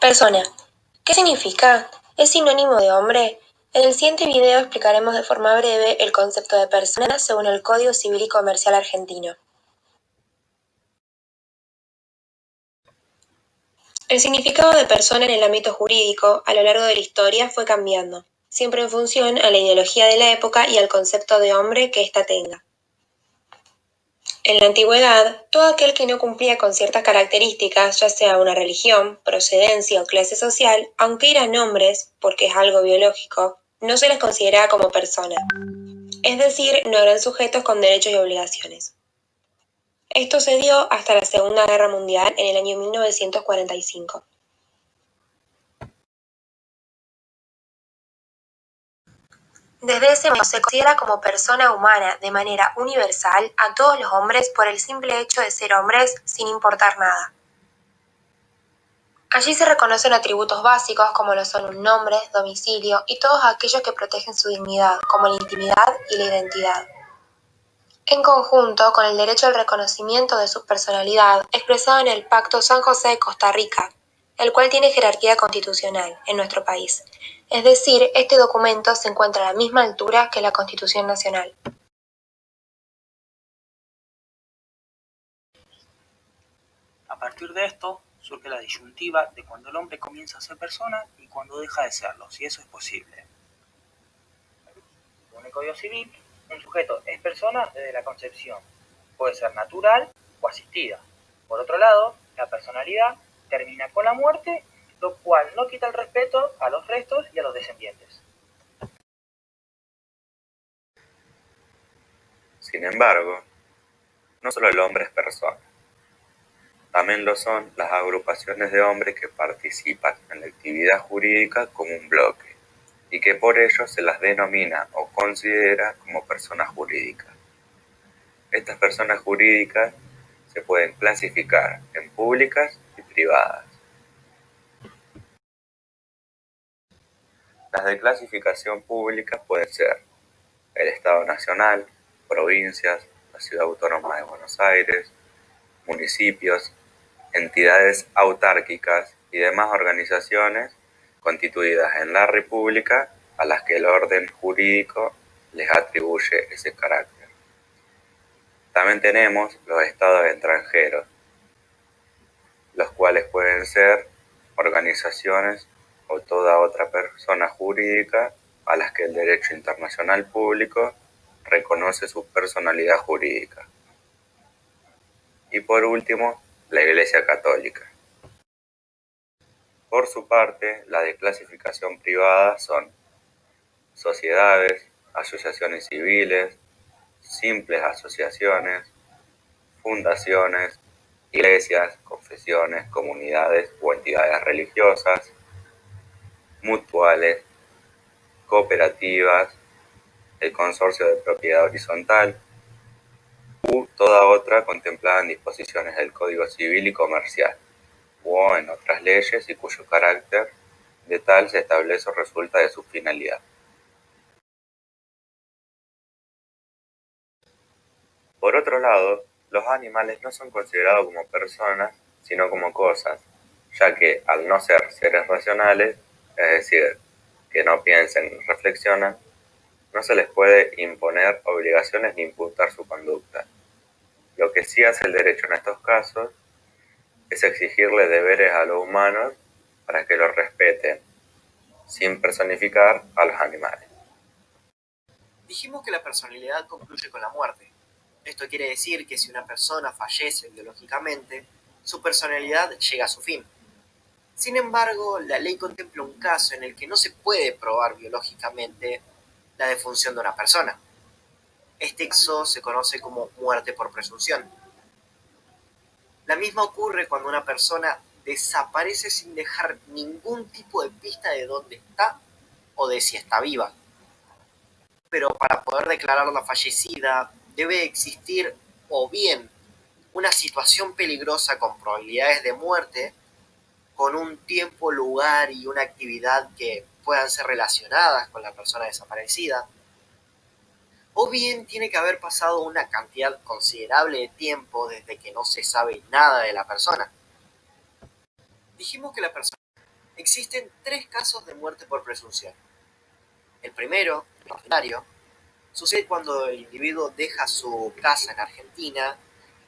Persona. ¿Qué significa? ¿Es sinónimo de hombre? En el siguiente video explicaremos de forma breve el concepto de persona según el Código Civil y Comercial argentino. El significado de persona en el ámbito jurídico a lo largo de la historia fue cambiando, siempre en función a la ideología de la época y al concepto de hombre que ésta tenga. En la antigüedad, todo aquel que no cumplía con ciertas características, ya sea una religión, procedencia o clase social, aunque eran hombres, porque es algo biológico, no se les consideraba como persona. Es decir, no eran sujetos con derechos y obligaciones. Esto se dio hasta la Segunda Guerra Mundial en el año 1945. Desde ese momento se considera como persona humana de manera universal a todos los hombres por el simple hecho de ser hombres sin importar nada. Allí se reconocen atributos básicos como lo son un nombre, domicilio y todos aquellos que protegen su dignidad, como la intimidad y la identidad. En conjunto con el derecho al reconocimiento de su personalidad expresado en el Pacto San José de Costa Rica, el cual tiene jerarquía constitucional en nuestro país. Es decir, este documento se encuentra a la misma altura que la Constitución Nacional. A partir de esto, surge la disyuntiva de cuando el hombre comienza a ser persona y cuando deja de serlo, si eso es posible. Según el Código Civil, un sujeto es persona desde la concepción. Puede ser natural o asistida. Por otro lado, la personalidad termina con la muerte, lo cual no quita el respeto a los restos y a los descendientes. Sin embargo, no solo el hombre es persona, también lo son las agrupaciones de hombres que participan en la actividad jurídica como un bloque y que por ello se las denomina o considera como personas jurídicas. Estas personas jurídicas se pueden clasificar en públicas y privadas. Las de clasificación pública pueden ser el Estado Nacional, provincias, la Ciudad Autónoma de Buenos Aires, municipios, entidades autárquicas y demás organizaciones constituidas en la República a las que el orden jurídico les atribuye ese carácter. También tenemos los estados extranjeros, los cuales pueden ser organizaciones o toda otra persona jurídica a las que el derecho internacional público reconoce su personalidad jurídica. Y por último, la Iglesia Católica. Por su parte, las de clasificación privada son sociedades, asociaciones civiles, simples asociaciones, fundaciones, iglesias, confesiones, comunidades o entidades religiosas, mutuales, cooperativas, el consorcio de propiedad horizontal u toda otra contemplada en disposiciones del Código Civil y Comercial o en otras leyes y cuyo carácter de tal se establece o resulta de su finalidad. Por otro lado, los animales no son considerados como personas, sino como cosas, ya que al no ser seres racionales, es decir, que no piensen ni reflexionan, no se les puede imponer obligaciones ni imputar su conducta. Lo que sí hace el derecho en estos casos es exigirle deberes a los humanos para que los respeten, sin personificar a los animales. Dijimos que la personalidad concluye con la muerte. Esto quiere decir que si una persona fallece biológicamente, su personalidad llega a su fin. Sin embargo, la ley contempla un caso en el que no se puede probar biológicamente la defunción de una persona. Este caso se conoce como muerte por presunción. La misma ocurre cuando una persona desaparece sin dejar ningún tipo de pista de dónde está o de si está viva. Pero para poder declararla fallecida debe existir o bien una situación peligrosa con probabilidades de muerte, con un tiempo, lugar y una actividad que puedan ser relacionadas con la persona desaparecida, o bien tiene que haber pasado una cantidad considerable de tiempo desde que no se sabe nada de la persona. Dijimos que la persona Existen 3 casos de muerte por presunción. El primero, el ordinario, sucede cuando el individuo deja su casa en Argentina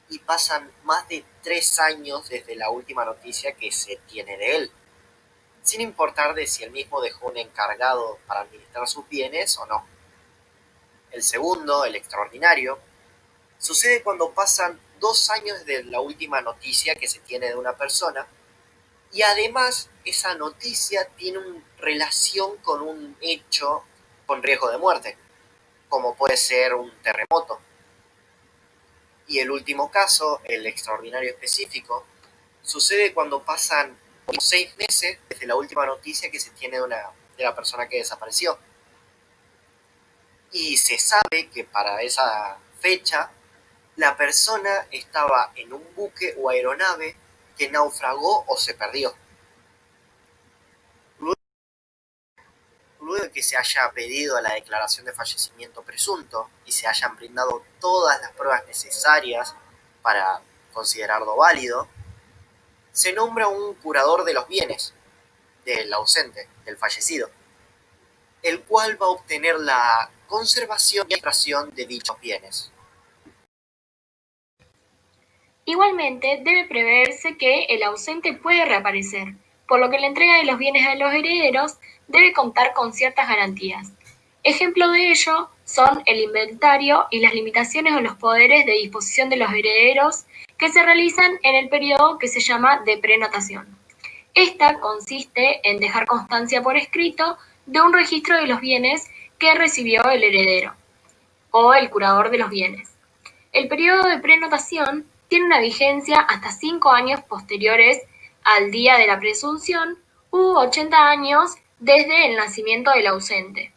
y pasan más de 3 años desde la última noticia que se tiene de él, sin importar de si el mismo dejó un encargado para administrar sus bienes o no. El segundo, el extraordinario, sucede cuando pasan 2 años desde la última noticia que se tiene de una persona y además esa noticia tiene una relación con un hecho con riesgo de muerte, como puede ser un terremoto. Y el último caso, el extraordinario específico, sucede cuando pasan 6 meses desde la última noticia que se tiene de la persona que desapareció. Y se sabe que para esa fecha la persona estaba en un buque o aeronave que naufragó o se perdió. Luego de que se haya pedido la declaración de fallecimiento presunto y se hayan brindado todas las pruebas necesarias para considerarlo válido, se nombra un curador de los bienes del ausente, del fallecido, el cual va a obtener la conservación y administración de dichos bienes. Igualmente, debe preverse que el ausente puede reaparecer, por lo que la entrega de los bienes a los herederos debe contar con ciertas garantías. Ejemplo de ello son el inventario y las limitaciones o los poderes de disposición de los herederos que se realizan en el periodo que se llama de prenotación. Esta consiste en dejar constancia por escrito de un registro de los bienes que recibió el heredero o el curador de los bienes. El periodo de prenotación tiene una vigencia hasta 5 años posteriores al día de la presunción u 80 años desde el nacimiento del ausente.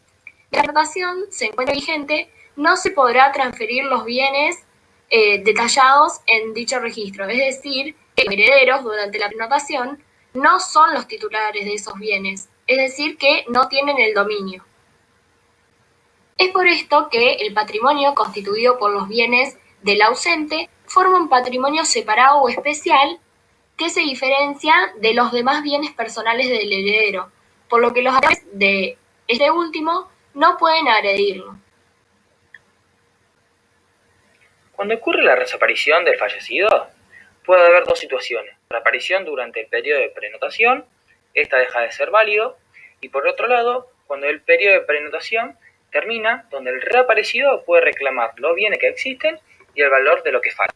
La prenotación se encuentra vigente, no se podrá transferir los bienes detallados en dicho registro, es decir, que los herederos durante la prenotación no son los titulares de esos bienes, es decir, que no tienen el dominio. Es por esto que el patrimonio constituido por los bienes del ausente forma un patrimonio separado o especial que se diferencia de los demás bienes personales del heredero, por lo que los herederos de este último no pueden agredirlo. Cuando ocurre la desaparición del fallecido, puede haber 2 situaciones. La aparición durante el periodo de prenotación, esta deja de ser válido, y por otro lado, cuando el periodo de prenotación termina, donde el reaparecido puede reclamar los bienes que existen y el valor de lo que falta.